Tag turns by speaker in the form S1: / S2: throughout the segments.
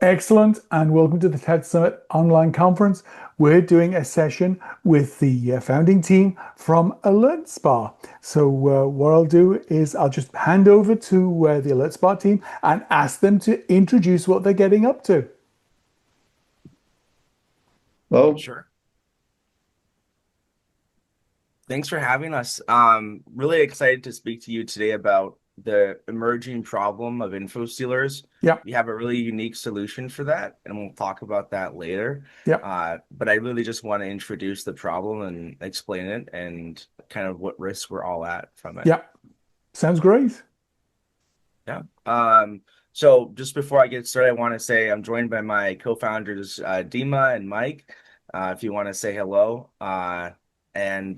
S1: Excellent, and welcome to the TED Summit online conference. We're doing a session with the founding team from Alert Spa. So what I'll do is I'll just hand over to the Alert Spa team and ask them to introduce what they're getting up to.
S2: Well,
S3: Sure. Thanks for having us. Really excited to speak to you today about the emerging problem of info stealers.
S1: Yeah,
S3: We have a really unique solution for that, and we'll talk about that later.
S1: yeah,
S3: But I really just want to introduce the problem and explain it and kind of what risks we're all at from it.
S1: yeah. Sounds great.
S3: Yeah. So just before I get started, I want to say I'm joined by my co-founders, Dima and Mike. If you want to say hello, and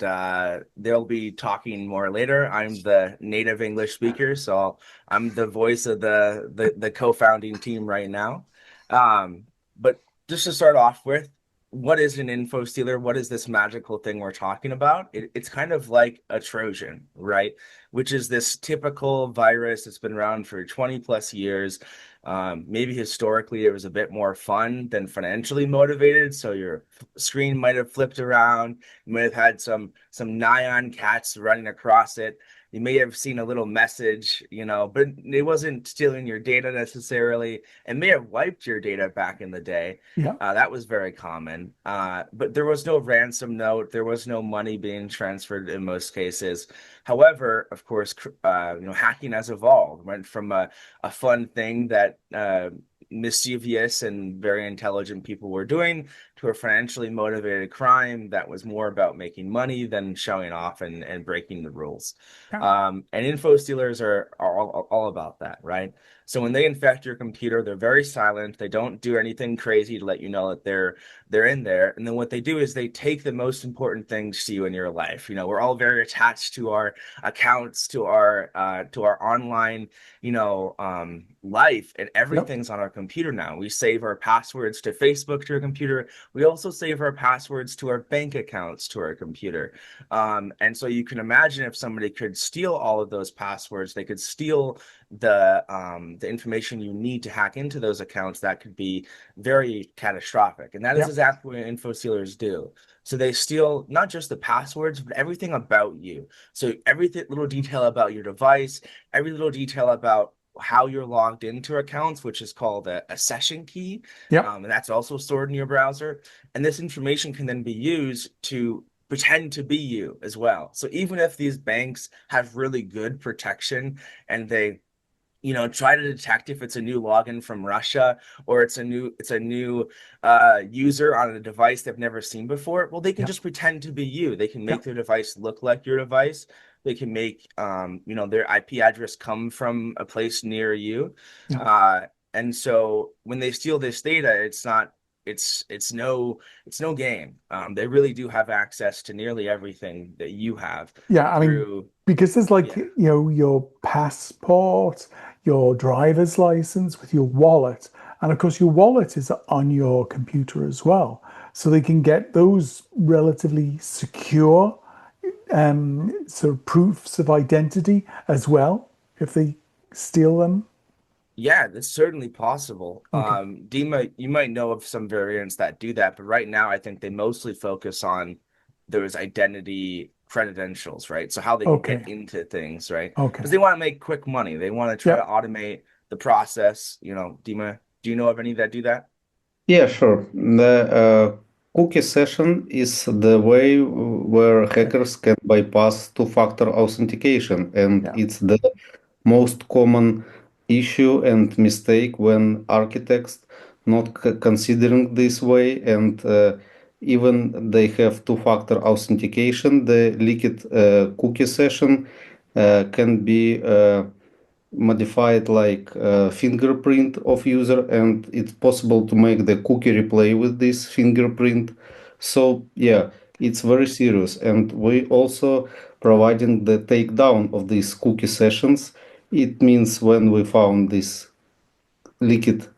S3: they'll be talking more later. I'm the native English speaker, so I'm the voice of the co-founding team right now. But just to start off with, what is an info stealer? What is this magical thing we're talking about? It's kind of like a Trojan, right? Which is this typical virus that's been around for 20 plus years. Maybe historically it was a bit more fun than financially motivated. So your screen might have flipped around. You might have had some neon cats running across it. You may have seen a little message, but it wasn't stealing your data necessarily. It may have wiped your data back in the day.
S1: Yeah,
S3: That was very common. But there was no ransom note. There was no money being transferred in most cases. However, of course, hacking has evolved. Went from a fun thing that mischievous and very intelligent people were doing to a financially motivated crime that was more about making money than showing off and breaking the rules.
S1: yeah,
S3: And info stealers are all about that, right? So when they infect your computer, they're very silent. They don't do anything crazy to let you know that they're in there. And then what they do is they take the most important things to you in your life. We're all very attached to our accounts, to our online, life, and
S1: yep,
S3: everything's on our computer now. We save our passwords to Facebook to our computer. We also save our passwords to our bank accounts to our computer. And so you can imagine if somebody could steal all of those passwords, they could steal the information you need to hack into those accounts. That could be very catastrophic. And that is
S1: yep,
S3: exactly what info stealers do. So they steal not just the passwords, but everything about you. So every little detail about your device, every little detail about how you're logged into accounts, which is called a session key.
S1: yep.
S3: And that's also stored in your browser. And this information can then be used to pretend to be you as well. So even if these banks have really good protection and they try to detect if it's a new login from Russia or it's a new user on a device they've never seen before. Well, they can
S1: Yeah,
S3: just pretend to be you. They can
S1: yeah,
S3: make their device look like your device. They can make their IP address come from a place near you.
S1: yeah.
S3: Uh, and so when they steal this data, it's no game. They really do have access to nearly everything that you have
S1: Yeah, I mean,
S3: through.
S1: because there's like,
S3: Yeah.
S1: your passport, your driver's license with your wallet. And of course, your wallet is on your computer as well. So they can get those relatively secure sort of proofs of identity as well if they steal them.
S3: Yeah, that's certainly possible.
S1: Okay.
S3: Dima, you might know of some variants that do that, but right now I think they mostly focus on those identity credentials, right? So how they can get
S1: Okay.
S3: into things, right? Because
S1: Okay.
S3: they want to make quick money. They want to try to
S1: Yeah.
S3: automate the process. Dima, do you know of any that do that?
S2: yeah, sure. The cookie session is the way where
S1: Okay.
S2: hackers can bypass two-factor authentication, and
S1: Yeah.
S2: it's the most common issue and mistake when architects not considering this way, and even they have two-factor authentication, the leaked cookie session can be modified like fingerprint of user, and it's possible to make the cookie replay with this fingerprint. So yeah, it's very serious, and we also providing the takedown of these cookie sessions. It means when we found this leaked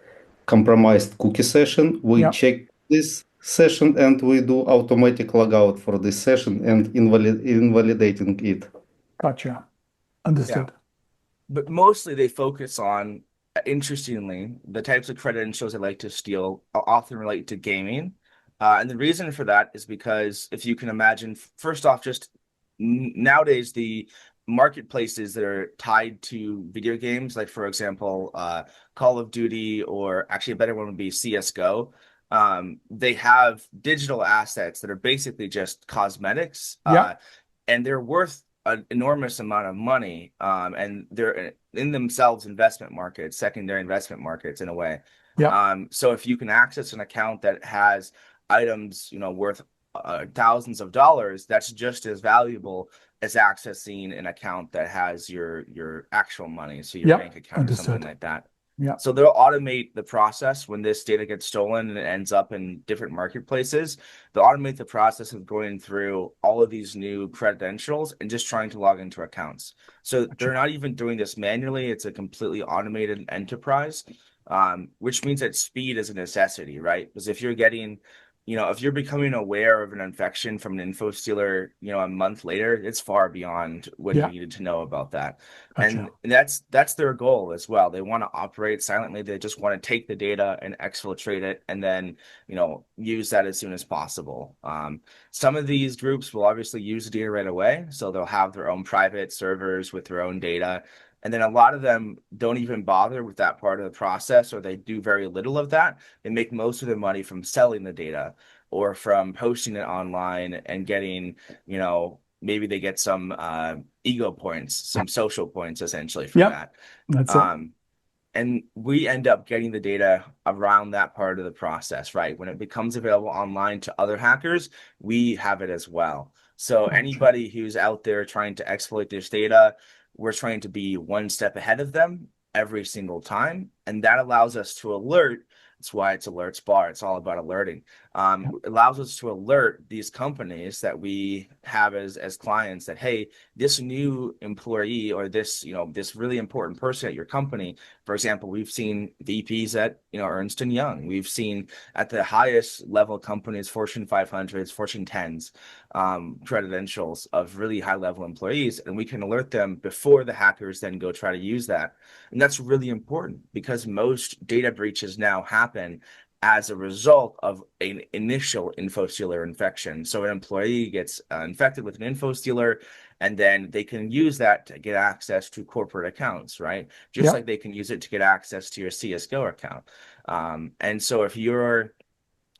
S2: compromised cookie session, we
S1: Yeah.
S2: check this session and we do automatic logout for this session and invalidating it.
S1: Gotcha.
S3: Yeah.
S1: Understood.
S3: But mostly they focus on interestingly, the types of credentials they like to steal often relate to gaming. And the reason for that is because if you can imagine, first off, just nowadays, the marketplaces that are tied to video games, like for example, Call of Duty, or actually a better one would be CSGO, they have digital assets that are basically just cosmetics,
S1: Yeah.
S3: and they're worth an enormous amount of money, and they're in themselves investment markets, secondary investment markets in a way.
S1: Yeah.
S3: So if you can access an account that has items, worth thousands of dollars, that's just as valuable as accessing an account that has your actual money, so your
S1: Yeah.
S3: bank account or something
S1: Understood.
S3: like that.
S1: Yeah.
S3: So they'll automate the process when this data gets stolen and it ends up in different marketplaces. They'll automate the process of going through all of these new credentials and just trying to log into accounts. So they're
S1: Gotcha.
S3: not even doing this manually. It's a completely automated enterprise, which means that speed is a necessity, right? Because if you're getting, if you're becoming aware of an infection from an info stealer, a month later, it's far beyond what you
S1: Yeah.
S3: needed to know about that. And
S1: Gotcha.
S3: that's their goal as well. They want to operate silently. They just want to take the data and exfiltrate it and then, use that as soon as possible. Some of these groups will obviously use the data right away. So they'll have their own private servers with their own data. And then a lot of them don't even bother with that part of the process, or they do very little of that. They make most of their money from selling the data or from posting it online and getting, maybe they get some ego points, some social points essentially from
S1: Yeah.
S3: that.
S1: That's it.
S3: And we end up getting the data around that part of the process, right? When it becomes available online to other hackers, we have it as well. So
S1: Gotcha.
S3: anybody who's out there trying to exploit this data, we're trying to be one step ahead of them every single time. And that allows us to alert. That's why it's alerts bar. It's all about alerting.
S1: Yeah.
S3: It allows us to alert these companies that we have as clients that, hey, this new employee or this, this really important person at your company. For example, we've seen VPs at, Ernst & Young. We've seen at the highest level companies, Fortune 500s, Fortune 10s, credentials of really high level employees, and we can alert them before the hackers then go try to use that. And that's really important because most data breaches now happen as a result of an initial info stealer infection. So an employee gets infected with an info stealer, and then they can use that to get access to corporate accounts, right? Just
S1: Yeah.
S3: like they can use it to get access to your CSGO account. And so if you're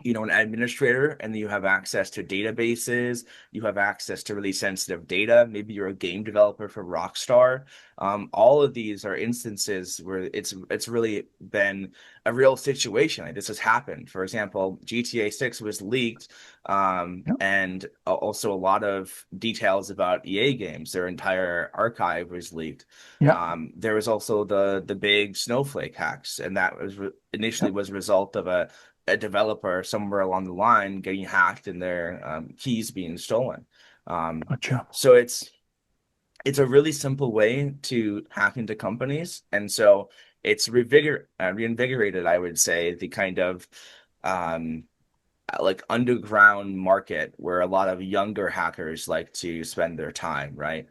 S3: an administrator and you have access to databases, you have access to really sensitive data. Maybe you're a game developer for Rockstar. All of these are instances where it's really been a real situation. Like this has happened. For example, GTA 6 was leaked,
S1: Yeah.
S3: and also a lot of details about EA games. Their entire archive was leaked.
S1: Yeah.
S3: There was also the big Snowflake hacks, and that was initially
S1: Yeah.
S3: was a result of a developer somewhere along the line getting hacked and their keys being stolen.
S1: Gotcha.
S3: So it's a really simple way to hack into companies, and so it's reinvigorated, I would say, the kind of um, like underground market where a lot of younger hackers like to spend their time, right?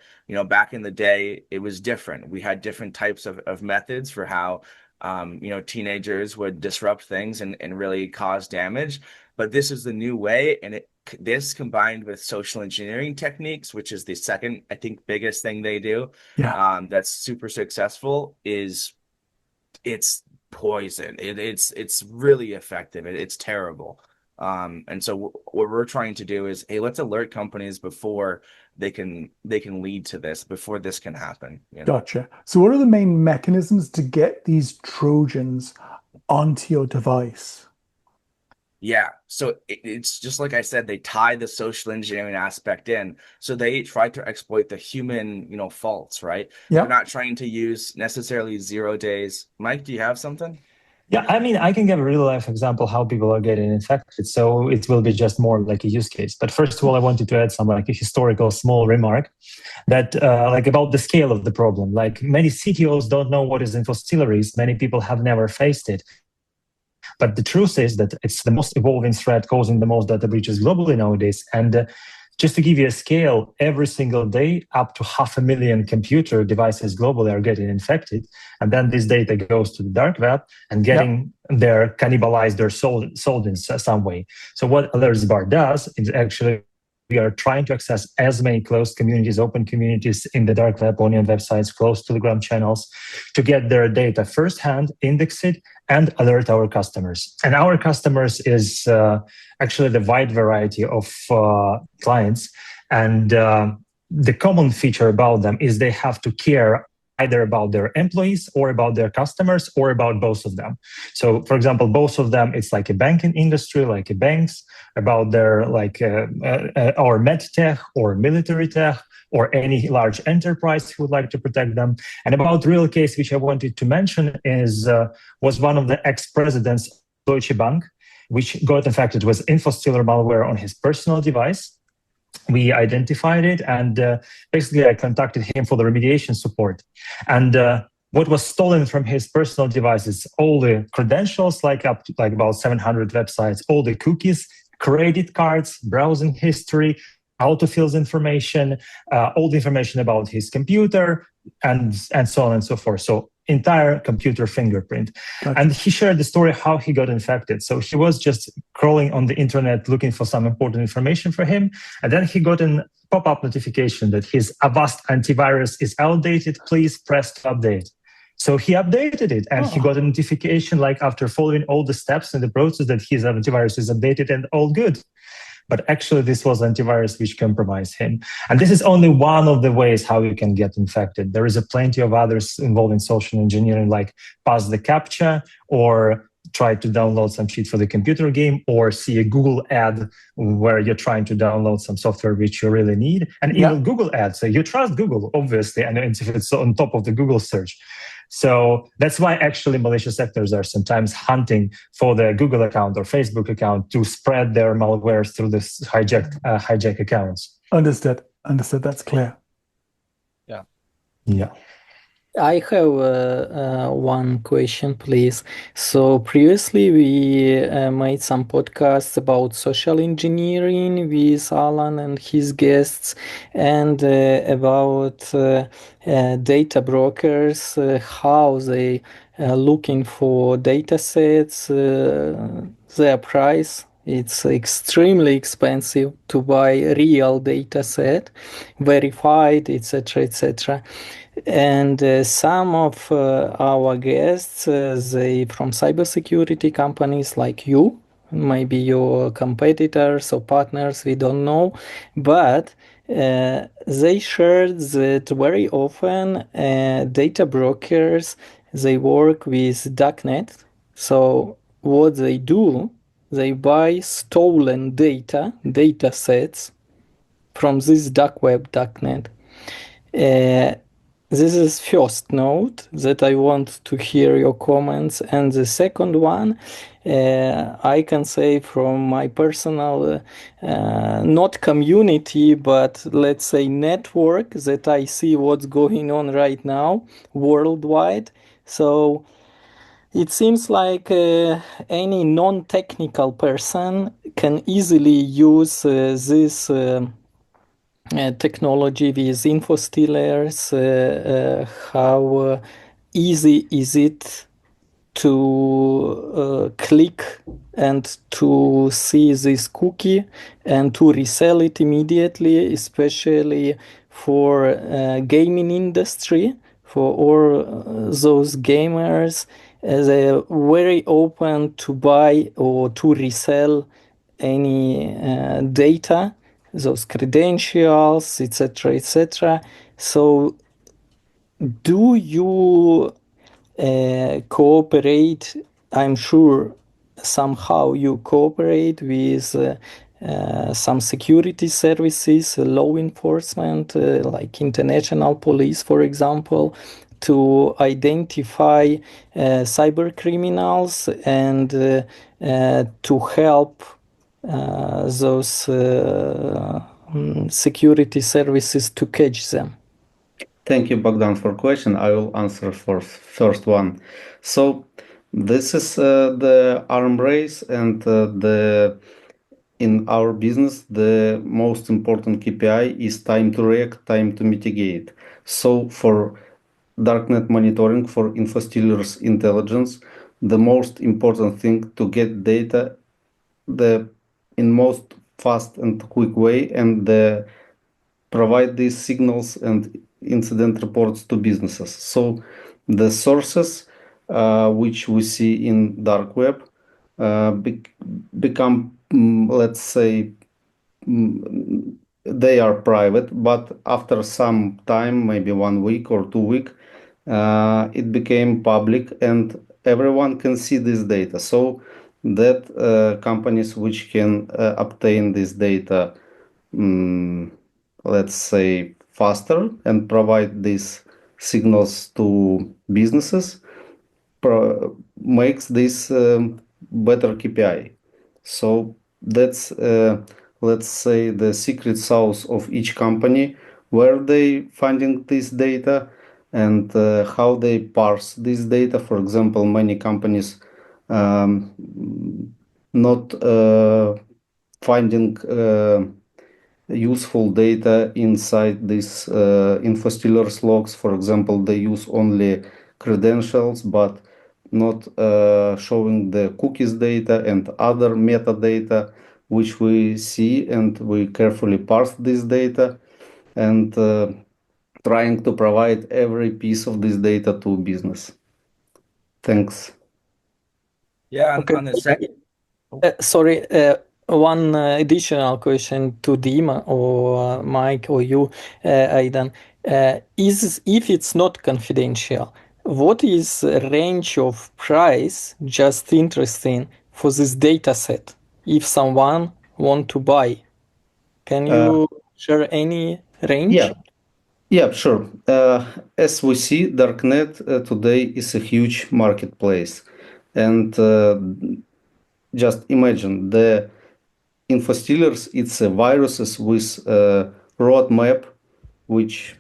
S3: Back in the day, it was different. We had different types of methods for how, teenagers would disrupt things and really cause damage. But this is the new way. And this combined with social engineering techniques, which is the second, I think, biggest thing they do,
S1: Yeah.
S3: that's super successful, is it's poison. It's really effective. It's terrible. And so what we're trying to do is, hey, let's alert companies before they can lead to this, before this can happen.
S1: Gotcha. So what are the main mechanisms to get these Trojans onto your device?
S3: Yeah. So it's just like I said, they tie the social engineering aspect in. So they try to exploit the human, faults, right? They're
S1: Yeah.
S3: not trying to use necessarily 0 days. Mike, do you have something?
S4: Yeah, I mean, I can give a real life example how people are getting infected. So it will be just more like a use case. But first of all, I wanted to add some like a historical small remark that like about the scale of the problem. Like many CTOs don't know what is infostealery. Many people have never faced it. But the truth is that it's the most evolving threat causing the most data breaches globally nowadays. And Just to give you a scale, every single day, up to 500,000 computer devices globally are getting infected. And then this data goes to the dark web and getting their cannibalized or sold in some way. So what Alerts Bar does is actually we are trying to access as many closed communities, open communities in the dark web, onion websites, closed Telegram channels to get their data firsthand, index it, and alert our customers. And our customers is actually the wide variety of clients. And the common feature about them is they have to care either about their employees or about their customers or about both of them. So, for example, both of them, it's like a banking industry, like a banks, about their like or med tech or military tech or any large enterprise who would like to protect them. And about real case, which I wanted to mention is was one of the ex-presidents of Deutsche Bank, which got infected with infostealer malware on his personal device. We identified it, and basically I contacted him for the remediation support. And what was stolen from his personal devices, all the credentials, like up to like about 700 websites, all the cookies, credit cards, browsing history, autofills information, all the information about his computer, and so on and so forth. So entire computer fingerprint. Gotcha. And he shared the story how he got infected. So he was just crawling on the internet looking for some important information for him. And then he got a pop-up notification that his Avast antivirus is outdated. Please press to update. So he updated it, and he got a notification like after following all the steps in the process that his antivirus is updated and all good. But actually, this was antivirus which compromised him. And this is only one of the ways how you can get infected. There is a plenty of others involving social engineering, like pass the CAPTCHA or try to download some cheat for the computer game or see a Google ad where you're trying to download some software which you really need. And even Google ads. So you trust Google, obviously, and if it's on top of the Google search. So that's why actually malicious actors are sometimes hunting for the Google account or Facebook account to spread their malware through this hijack accounts.
S1: Understood. That's clear.
S4: Yeah.
S5: I have one question, please. So previously we made some podcasts about social engineering with Alan and his guests, and about data brokers, how they looking for data sets, their price. It's extremely expensive to buy a real data set, verified, etc., etc. And some of our guests, they from cybersecurity companies like you, maybe your competitors or partners, we don't know, but they shared that very often data brokers, they work with darknet. So what they do, they buy stolen data sets from this dark web, darknet. This is first note that I want to hear your comments. And the second one, I can say from my personal, not community, but let's say network, that I see what's going on right now worldwide. So it seems like any non-technical person can easily use this technology with infostealers. How easy is it to click and to see this cookie and to resell it immediately, especially for gaming industry, for all those gamers. They're very open to buy or to resell any data, those credentials, etc., etc. So do you cooperate? I'm sure somehow you cooperate with some security services, law enforcement, like international police, for example, to identify cyber criminals and to help those security services to catch them.
S2: Thank you, Bogdan, for question. I will answer for first one. So this is the arm race and the in our business, the most important KPI is time to react, time to mitigate. So for darknet monitoring, for infostealers intelligence, the most important thing to get data in most fast and quick way, and provide these signals and incident reports to businesses. So the sources which we see in dark web become, let's say, they are private, but after some time, maybe 1 week or 2 week, it became public and everyone can see this data. So that companies which can obtain this data, let's say, faster and provide these signals to businesses, makes this better KPI. So that's, let's say, the secret sauce of each company, where they finding this data and how they parse this data. For example, many companies not finding useful data inside these infostealers logs. For example, they use only credentials, but not showing the cookies data and other metadata, which we see, and we carefully parse this data and trying to provide every piece of this data to business. Thanks.
S3: Yeah,
S5: Okay.
S3: on the second.
S5: Sorry, one additional question to Dima or Mike or you, Aidan. If it's not confidential, what is the range of price, just interesting, for this data set if someone want to buy? Can you share any range?
S2: Yeah, sure. As we see, darknet today is a huge marketplace, and just imagine the infostealers. It's a viruses with a roadmap, which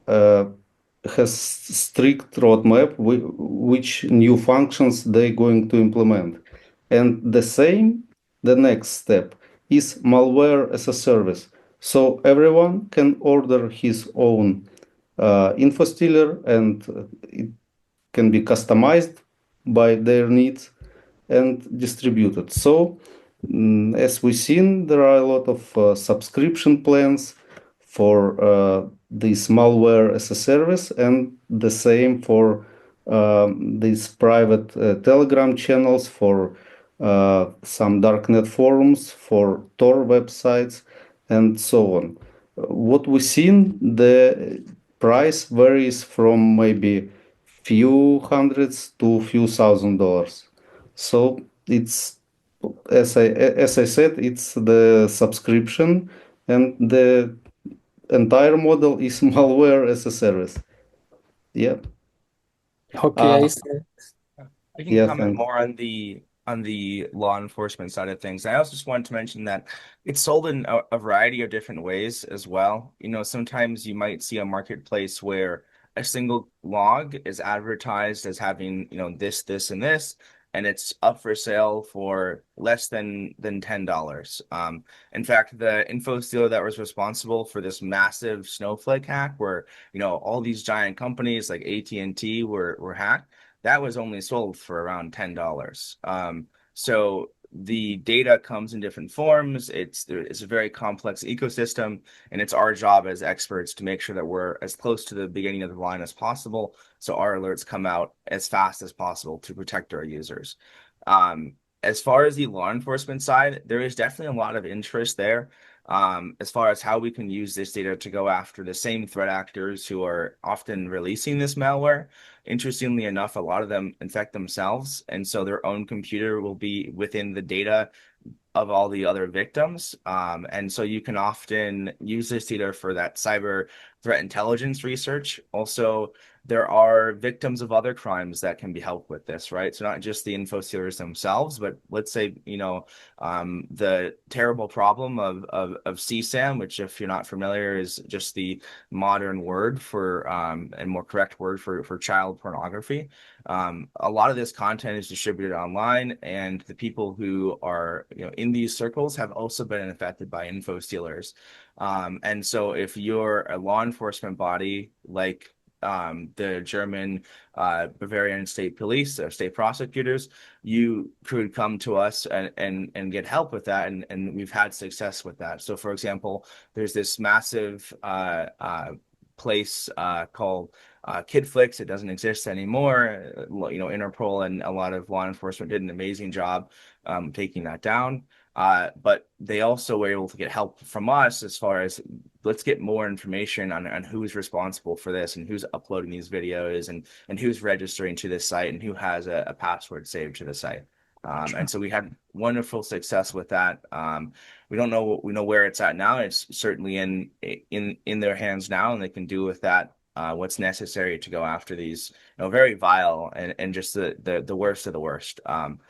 S2: has strict roadmap, which new functions they're going to implement, and the next step is malware as a service. So everyone can order his own infostealer, and it can be customized by their needs and distributed. So, as we've seen, there are a lot of subscription plans for this malware as a service, and the same for these private Telegram channels, for some darknet forums, for Tor websites, and so on. What we've seen, the price varies from maybe few hundreds to few $1,000s. So it's, as I said, it's the subscription, and the entire model is malware as a service. Yeah.
S5: Okay, I see.
S3: I can
S2: Yeah,
S3: comment
S2: thanks.
S3: more on the law enforcement side of things. I also just wanted to mention that it's sold in a variety of different ways as well. You know, sometimes you might see a marketplace where a single log is advertised as having, you know, this, and this, and it's up for sale for less than $10. In fact, the info stealer that was responsible for this massive snowflake hack, where, you know, all these giant companies like AT&T were hacked, that was only sold for around $10. So the data comes in different forms. It's a very complex ecosystem, and it's our job as experts to make sure that we're as close to the beginning of the line as possible, so our alerts come out as fast as possible to protect our users. As far as the law enforcement side, there is definitely a lot of interest there. As far as how we can use this data to go after the same threat actors who are often releasing this malware. Interestingly enough, a lot of them infect themselves, and so their own computer will be within the data of all the other victims. And so you can often use this data for that cyber threat intelligence research. Also, there are victims of other crimes that can be helped with this, right? So not just the info stealers themselves, but let's say, you know, the terrible problem of CSAM, which, if you're not familiar, is just the modern word for and more correct word for child pornography. A lot of this content is distributed online, and the people who are in these circles have also been affected by info stealers. And so if you're a law enforcement body like the German Bavarian state police or state prosecutors, you could come to us and get help with that. And we've had success with that. So for example, there's this massive place called Khytko. It doesn't exist anymore. Interpol and a lot of law enforcement did an amazing job taking that down. But they also were able to get help from us as far as let's get more information on who's responsible for this and who's uploading these videos and who's registering to this site and who has a password saved to the site. And so we had wonderful success with that. We know where it's at now. It's certainly in their hands now, and they can do with that what's necessary to go after these very vile and just the worst of the worst.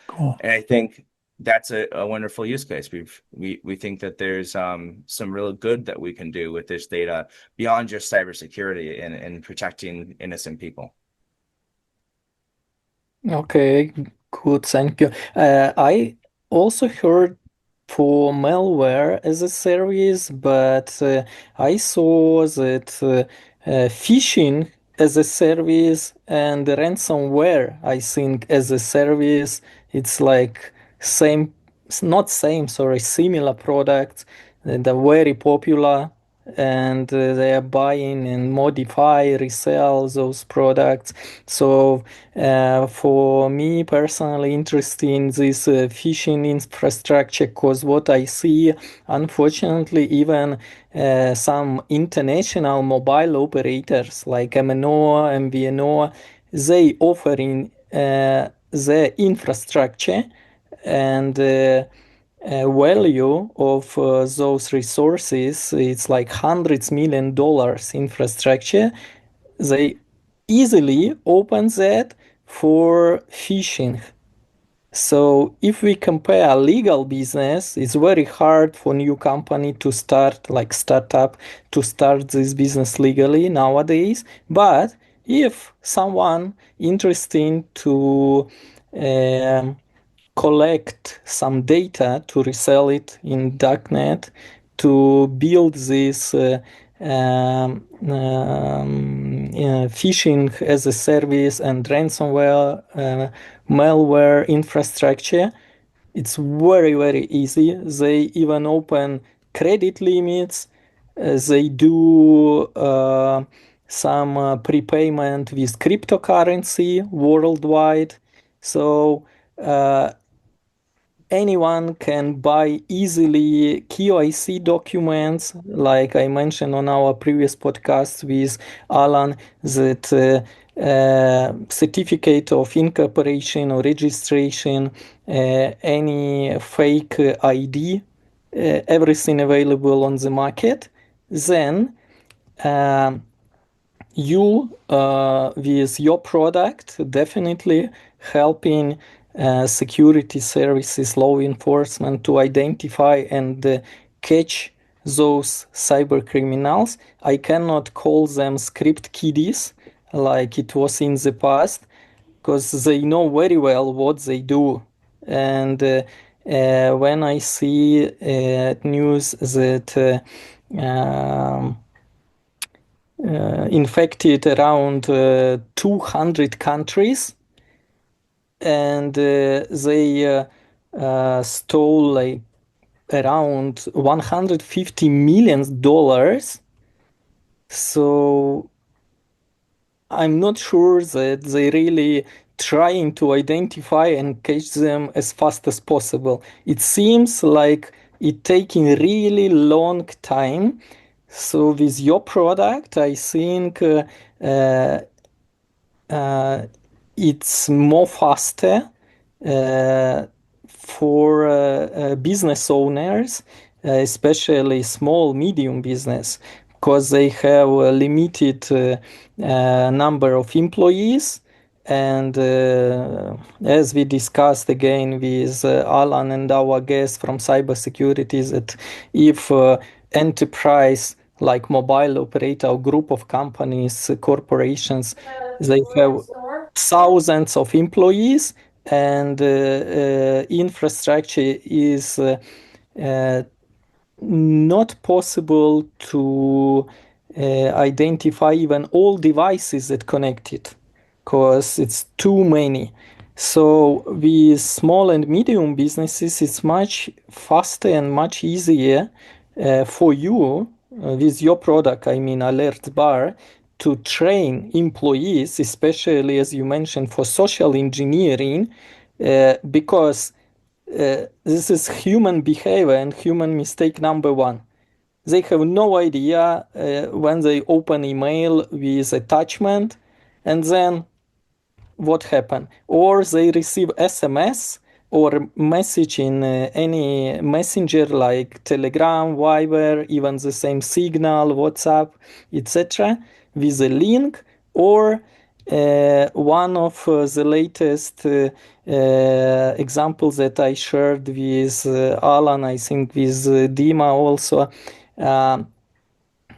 S1: Cool.
S3: And I think that's a wonderful use case. We think that there's some real good that we can do with this data beyond just cybersecurity and protecting innocent people.
S5: Okay, good, thank you. I also heard for malware as a service, but I saw that phishing as a service and ransomware, I think, as a service, it's like similar products. They're very popular, and they are buying and modify, resell those products. So for me personally, interesting this phishing infrastructure, because what I see, unfortunately, even some international mobile operators like MNO, MVNO, they offering their infrastructure and value of those resources, it's like $100 million infrastructure. They easily open that for phishing. So if we compare a legal business, it's very hard for new company to start, like startup, to start this business legally nowadays. But if someone interested to collect some data to resell it in darknet, to build this phishing as a service and ransomware, malware infrastructure, it's very, very easy. They even open credit limits. They do some prepayment with cryptocurrency worldwide. So anyone can buy easily KYC documents, like I mentioned on our previous podcast with Alan, that certificate of incorporation or registration, any fake ID, everything available on the market. Then you with your product definitely helping security services, law enforcement to identify and catch those cyber criminals. I cannot call them script kiddies like it was in the past, because they know very well what they do. And when I see news that infected around 200 countries, and they stole like around $150 million. So I'm not sure that they really trying to identify and catch them as fast as possible. It seems like it taking really long time. So with your product, I think it's more faster for business owners, especially small, medium business, because they have a limited number of employees. And as we discussed again with Alan and our guest from cybersecurity, that if enterprise like mobile operator or group of companies, corporations, they have thousands of employees, and infrastructure is not possible to identify even all devices that connected, because it's too many. So with small and medium businesses, it's much faster and much easier for you with your product, I mean Alert Bar, to train employees, especially as you mentioned for social engineering, because this is human behavior and human mistake number one. They have no idea when they open email with attachment, and then what happened, or they receive SMS or message in any messenger like Telegram, Viber, even the same Signal, WhatsApp, etc., with a link, or one of the latest examples that I shared with Alan, I think with Dima also,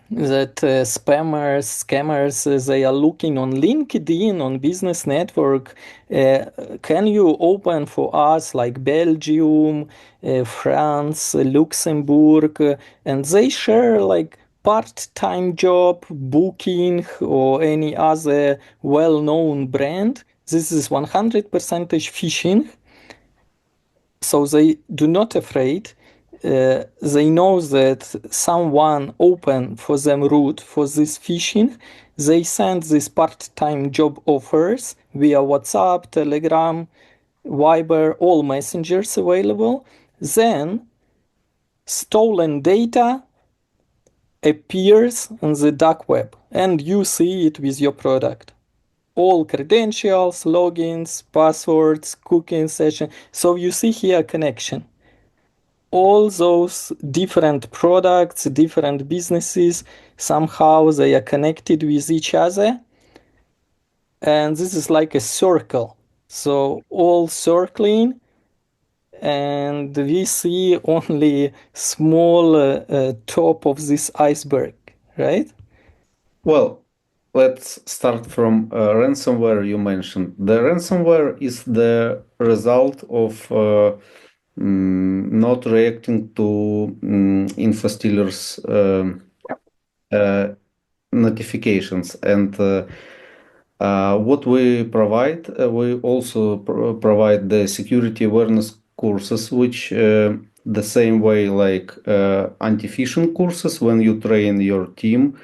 S5: that scammers, they are looking on LinkedIn, on business network. Can you open for us like Belgium, France, Luxembourg, and they share like part-time job, booking, or any other well-known brand. This is 100% phishing. So they do not afraid. They know that someone open for them route for this phishing. They send these part-time job offers via WhatsApp, Telegram, Viber, all messengers available. Then stolen data appears on the dark web, and you see it with your product. All credentials, logins, passwords, cooking session. So you see here a connection. All those different products, different businesses, somehow they are connected with each other. And this is like a circle. So all circling, and we see only small top of this iceberg, right?
S2: Well, let's start from ransomware you mentioned. The ransomware is the result of not reacting to infostealers notifications. And what we provide, we also provide the security awareness courses, which the same way like anti-phishing courses when you train your team,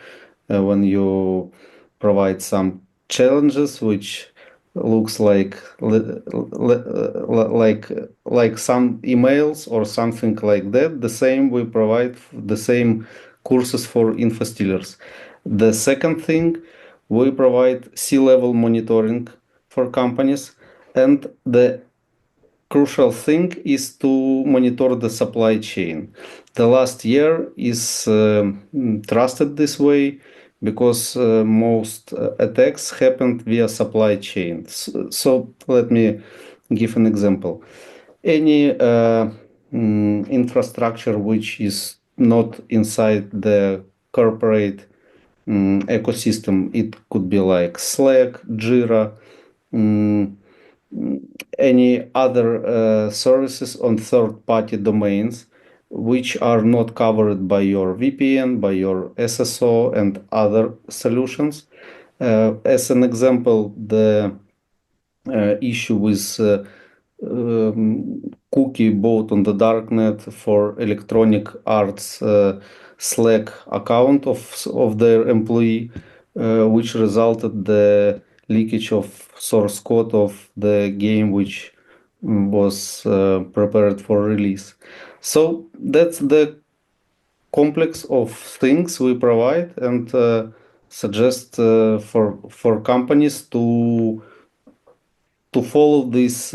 S2: when you provide some challenges which looks like some emails or something like that. The same we provide the same courses for infostealers. The second thing, we provide C-level monitoring for companies, and the crucial thing is to monitor the supply chain. The last year is trusted this way because most attacks happened via supply chain. So let me give an example. Any infrastructure which is not inside the corporate ecosystem, it could be like Slack, Jira, any other services on third-party domains which are not covered by your VPN, by your SSO, and other solutions. As an example, the issue with cookie bought on the darknet for Electronic Arts Slack account of their employee, which resulted the leakage of source code of the game which was prepared for release. So that's the complex of things we provide, and suggest for companies to follow these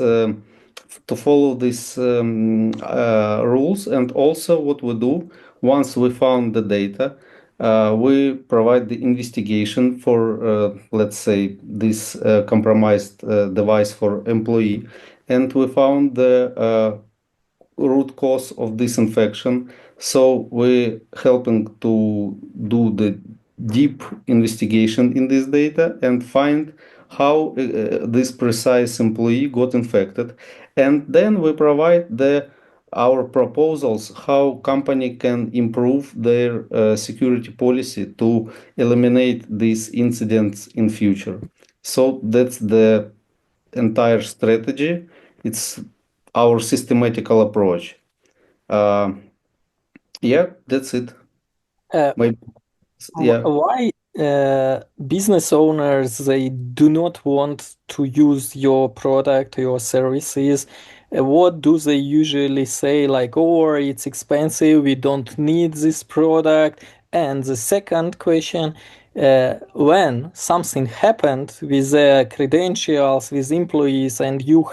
S2: rules. And also what we do, once we found the data, we provide the investigation for let's say this compromised device for employee, and we found the root cause of this infection. So we're helping to do the deep investigation in this data and find how this precise employee got infected, and then we provide our proposals how company can improve their security policy to eliminate these incidents in future. So that's the entire strategy. It's our systematical approach. Yeah, that's it.
S5: Uh,
S2: Maybe, yeah.
S5: Why business owners they do not want to use your product, your services? What do they usually say? Like, oh, it's expensive, we don't need this product. And the second question, when something happened with their credentials, with employees, and you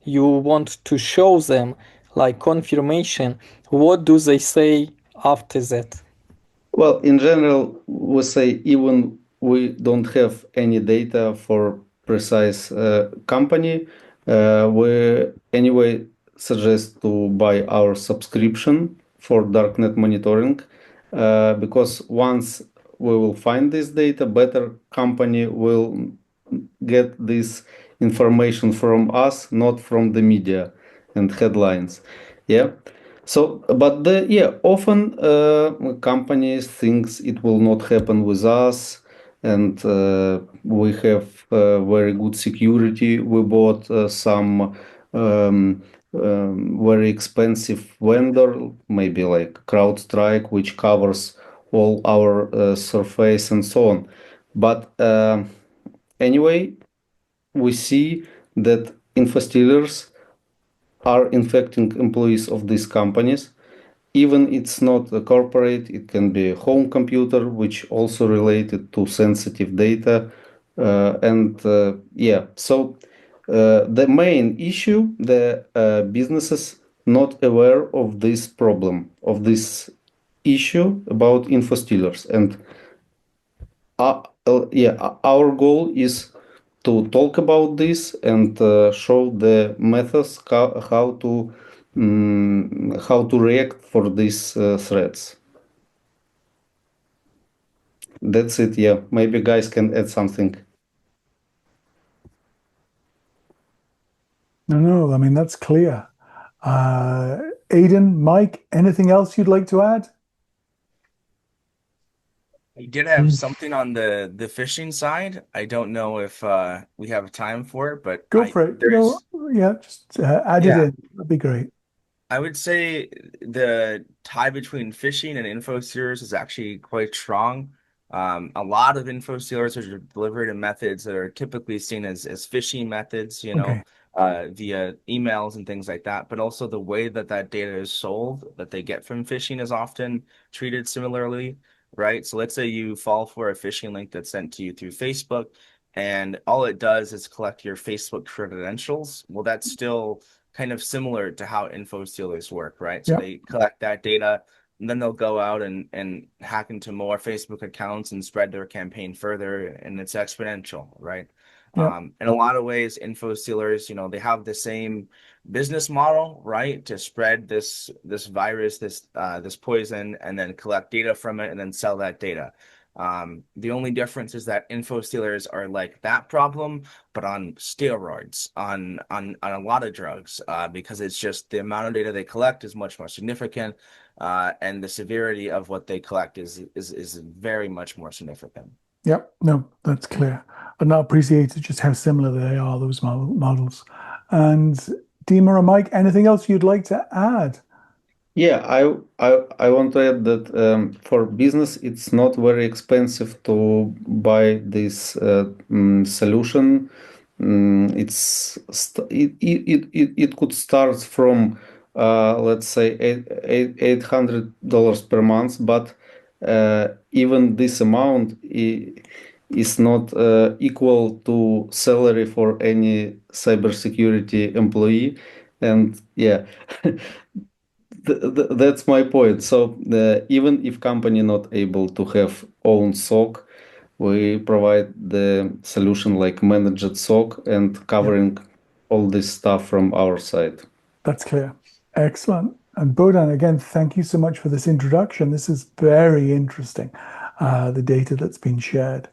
S5: want to show them like confirmation, what do they say after that?
S2: Well, in general, we say even we don't have any data for precise company, we anyway suggest to buy our subscription for darknet monitoring, because once we will find this data, better company will get this information from us, not from the media and headlines. Yeah. So, but often companies thinks it will not happen with us, and we have very good security. We bought some very expensive vendor, maybe like CrowdStrike, which covers all our surface and so on. But anyway, we see that infostealers are infecting employees of these companies. Even it's not a corporate, it can be a home computer, which also related to sensitive data. So the main issue, the businesses not aware of this problem, of this issue about infostealers. And our goal is to talk about this and show the methods how to react for these threats. That's it. Yeah, maybe guys can add something.
S1: No, I mean, that's clear. Aidan, Mike, anything else you'd like to add?
S3: I did have something on the phishing side. I don't know if we have time for it, but
S1: Go for it. No, yeah, just add it in. That'd be great.
S3: I would say the tie between phishing and info stealers is actually quite strong. A lot of info stealers are delivered in methods that are typically seen as phishing methods,
S1: Okay.
S3: via emails and things like that. But also the way that data is sold, that they get from phishing, is often treated similarly, right? So let's say you fall for a phishing link that's sent to you through Facebook, and all it does is collect your Facebook credentials. Well, that's still kind of similar to how info stealers work, right? So
S1: Yeah.
S3: they collect that data, and then they'll go out and hack into more Facebook accounts and spread their campaign further, and it's exponential, right?
S1: Yeah.
S3: In a lot of ways, info stealers, they have the same business model, right? To spread this virus, this poison, and then collect data from it and then sell that data. The only difference is that info stealers are like that problem, but on steroids, on a lot of drugs, because it's just the amount of data they collect is much more significant, and the severity of what they collect is very much more significant.
S1: Yep. No, that's clear. And I appreciate just how similar they are, those models. And Dima or Mike, anything else you'd like to add?
S2: Yeah, I want to add that for business, it's not very expensive to buy this solution. It could start from let's say $800 per month, but even this amount is not equal to salary for any cybersecurity employee, and yeah. That's my point. So even if company not able to have own SOC, we provide the solution like managed SOC and covering all this stuff from our side.
S1: That's clear. Excellent. And Bohdan, again, thank you so much for this introduction. This is very interesting, the data that's been shared.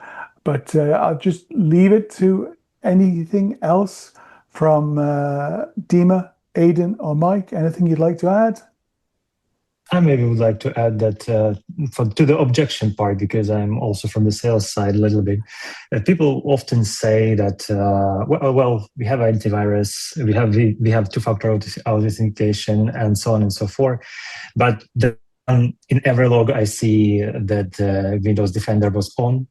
S1: But I'll just leave it to anything else from Dima, Aidan, or Mike. Anything you'd like to add?
S4: I maybe would like to add that to the objection part, because I'm also from the sales side a little bit. People often say that, well, we have antivirus, we have two-factor authentication, and so on and so forth. But in every log, I see that Windows Defender was on,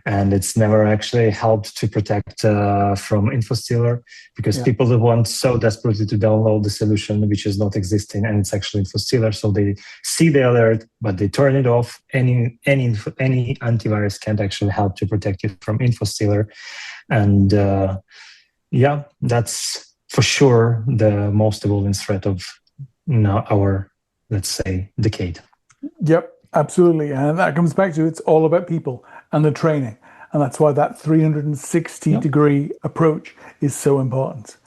S4: and it's never actually helped to protect from infostealer, because people want so desperately to download the solution which is not existing, and it's actually infostealer. So they see the alert, but they turn it off. Any antivirus can't actually help to protect you from infostealer, and that's for sure the most evolving threat of our, let's say, decade.
S1: Yep, absolutely. And that comes back to it's all about people and the training. And that's why that 360-degree approach is so important.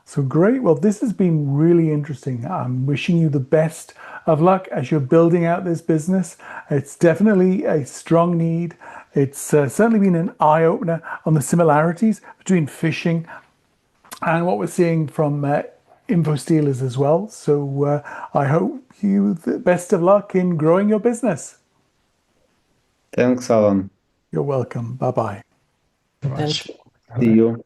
S1: So great. Well, this has been really interesting. I'm wishing you the best of luck as you're building out this business. It's definitely a strong need. It's certainly been an eye-opener on the similarities between phishing and what we're seeing from infostealers as well. So I hope you the best of luck in growing your business.
S2: Thanks, Alan.
S1: You're welcome. Bye-bye.
S5: Thank you.
S2: See you.